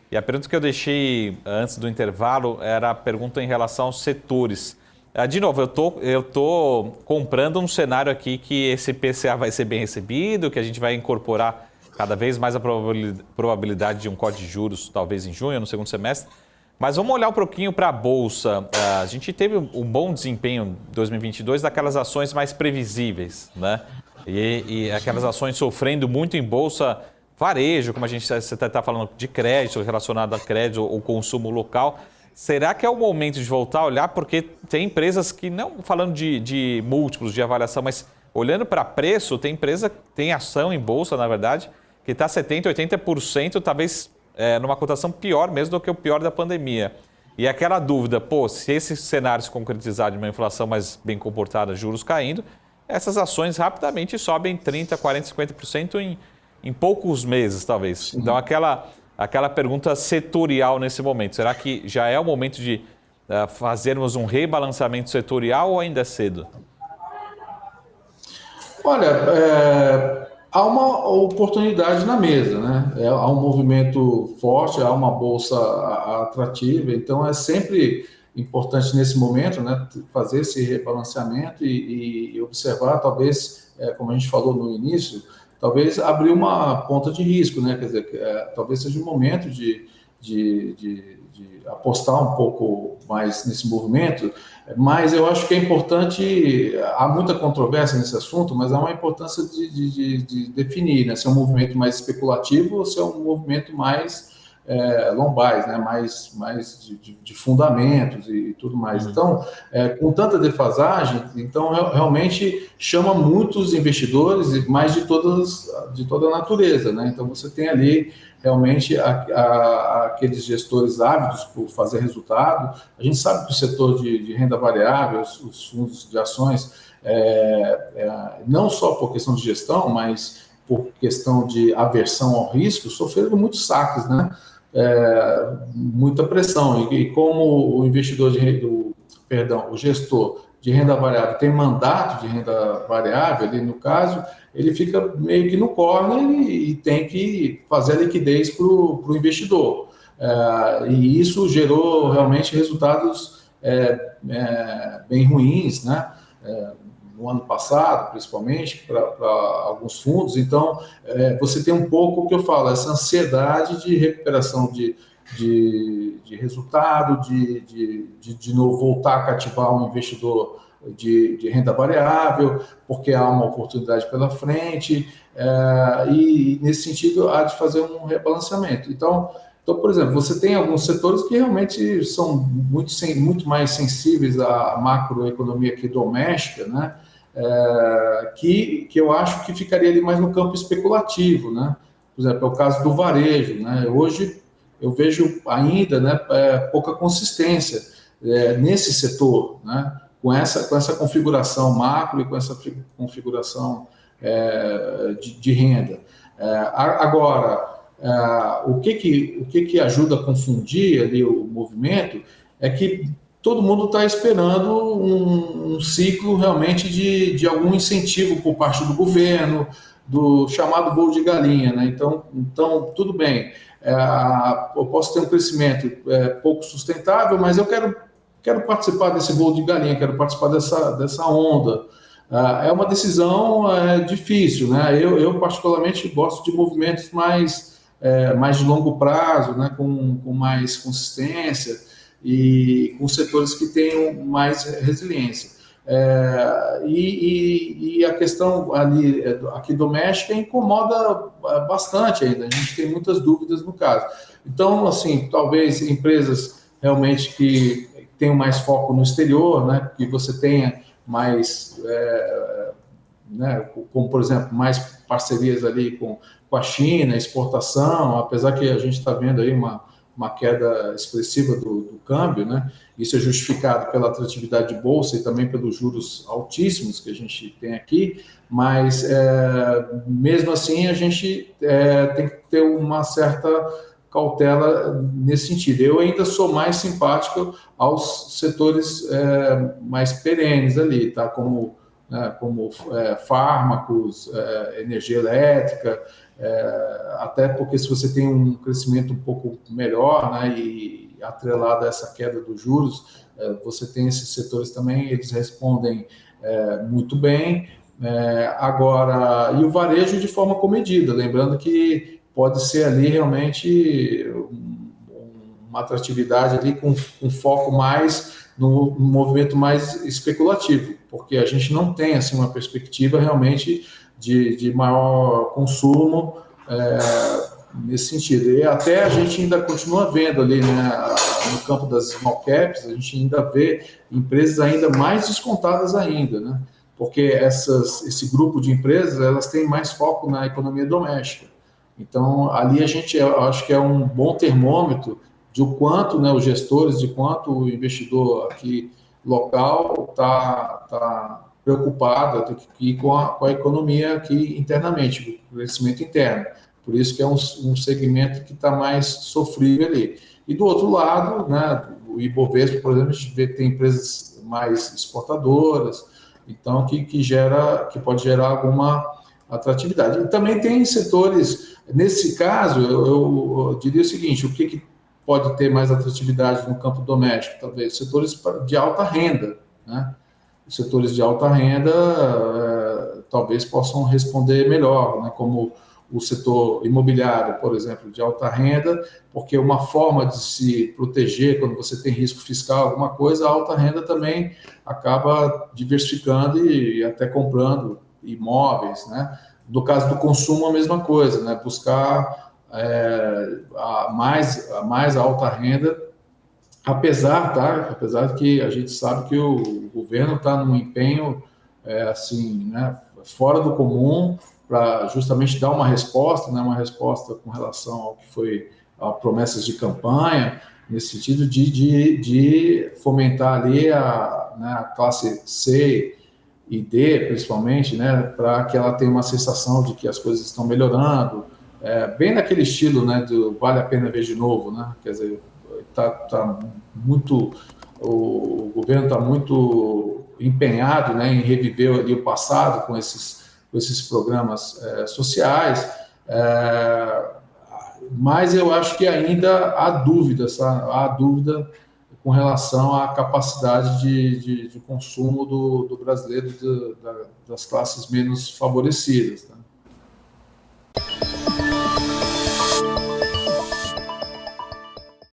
E a pergunta que eu deixei antes do intervalo era a pergunta em relação aos setores. De novo, eu tô comprando um cenário aqui que esse PCA vai ser bem recebido, que a gente vai incorporar cada vez mais a probabilidade de um corte de juros, talvez em junho, no segundo semestre. Mas vamos olhar um pouquinho para a Bolsa. A gente teve um bom desempenho em 2022 daquelas ações mais previsíveis, né? E aquelas ações sofrendo muito em Bolsa, varejo, como você está falando de crédito, relacionado a crédito ou consumo local. Será que é o momento de voltar a olhar? Porque tem empresas que, não falando de múltiplos de avaliação, mas olhando para preço, tem empresa, tem ação em Bolsa, na verdade, que está 70%, 80%, talvez numa cotação pior mesmo do que o pior da pandemia. E aquela dúvida, se esse cenário se concretizar de uma inflação mais bem comportada, juros caindo, essas ações rapidamente sobem 30%, 40%, 50% em poucos meses, talvez. Sim. Então, aquela pergunta setorial nesse momento, será que já é o momento de fazermos um rebalanceamento setorial ou ainda é cedo? Olha, há uma oportunidade na mesa, né? Há um movimento forte, há uma bolsa atrativa, então é sempre importante nesse momento, né, fazer esse rebalanceamento e observar, talvez, como a gente falou no início, talvez abrir uma ponta de risco, né? Quer dizer, talvez seja o momento de apostar um pouco mais nesse movimento, mas eu acho que é importante, há muita controvérsia nesse assunto, mas há uma importância de definir, né, se é um movimento mais especulativo ou se é um movimento mais lombais, né, mais de fundamentos e tudo mais. Então, com tanta defasagem, então realmente chama muitos investidores, mais de toda a natureza, né? Então você tem ali realmente aqueles gestores ávidos por fazer resultado. A gente sabe que o setor de renda variável, os fundos de ações, não só por questão de gestão, mas por questão de aversão ao risco, sofreram muitos saques, né? Muita pressão. E como o investidor o gestor de renda variável tem mandato de renda variável, ali no caso, ele fica meio que no corner e tem que fazer a liquidez para o investidor. E isso gerou realmente resultados bem ruins, né? No ano passado, principalmente, para alguns fundos. Então, você tem um pouco o que eu falo, essa ansiedade de recuperação de resultado, de novo voltar a cativar um investidor de renda variável, porque há uma oportunidade pela frente, e nesse sentido há de fazer um rebalanceamento. Então, por exemplo, você tem alguns setores que realmente são muito mais sensíveis à macroeconomia aqui doméstica, né? Que eu acho que ficaria ali mais no campo especulativo, né? Por exemplo, é o caso do varejo, né? Hoje eu vejo ainda, né, pouca consistência nesse setor, né? Com essa configuração macro e com essa configuração de renda. Agora, o que ajuda a confundir ali o movimento é que todo mundo está esperando um ciclo realmente de algum incentivo por parte do governo, do chamado voo de galinha, né? Então tudo bem, eu posso ter um crescimento pouco sustentável, mas eu quero participar desse voo de galinha, quero participar dessa onda. É uma decisão difícil, né? Eu particularmente gosto de movimentos mais de longo prazo, né? Com mais consistência e com setores que tenham mais resiliência. E a questão ali, aqui doméstica incomoda bastante ainda, a gente tem muitas dúvidas no caso. Então, assim, talvez empresas realmente que tenham mais foco no exterior, né, que você tenha mais, né, como, por exemplo, mais parcerias ali com a China, exportação, apesar que a gente está vendo aí uma queda expressiva do câmbio, né? Isso é justificado pela atratividade de bolsa e também pelos juros altíssimos que a gente tem aqui, mas mesmo assim a gente tem que ter uma certa cautela nesse sentido. Eu ainda sou mais simpático aos setores mais perenes ali, tá? Como fármacos, energia elétrica, até porque se você tem um crescimento um pouco melhor, né, e atrelado a essa queda dos juros, você tem esses setores também, eles respondem muito bem. Agora, e o varejo de forma comedida, lembrando que pode ser ali realmente uma atratividade ali com foco mais no movimento mais especulativo, porque a gente não tem assim uma perspectiva realmente de maior consumo nesse sentido. E até a gente ainda continua vendo ali, né, no campo das small caps, a gente ainda vê empresas ainda mais descontadas ainda, né? Porque esse grupo de empresas, elas têm mais foco na economia doméstica. Então, ali eu acho que é um bom termômetro de o quanto, né, os gestores, de quanto o investidor aqui local está preocupado aqui com a economia aqui internamente, o crescimento interno. Por isso que é um segmento que está mais sofrível ali. E do outro lado, né, o Ibovespa, por exemplo, a gente vê que tem empresas mais exportadoras, então que pode gerar alguma atratividade. E também tem setores, nesse caso, eu diria o seguinte, o que pode ter mais atratividade no campo doméstico? Talvez setores de alta renda, né? Os setores de alta renda talvez possam responder melhor, né? Como o setor imobiliário, por exemplo, de alta renda, porque uma forma de se proteger quando você tem risco fiscal, alguma coisa, a alta renda também acaba diversificando e até comprando imóveis, né? No caso do consumo, a mesma coisa, né? Buscar a mais alta renda, apesar de que a gente sabe que o governo está num empenho assim, né, fora do comum para justamente dar uma resposta, né, uma resposta com relação ao que foi a promessas de campanha, nesse sentido de fomentar ali né, a classe C e D, principalmente, né, para que ela tenha uma sensação de que as coisas estão melhorando, bem naquele estilo, né, do vale a pena ver de novo, né, quer dizer, tá muito, o governo está muito empenhado, né, em reviver ali o passado com esses programas sociais, mas eu acho que ainda há dúvida, sabe? Há dúvida com relação à capacidade de consumo do brasileiro das classes menos favorecidas. Tá?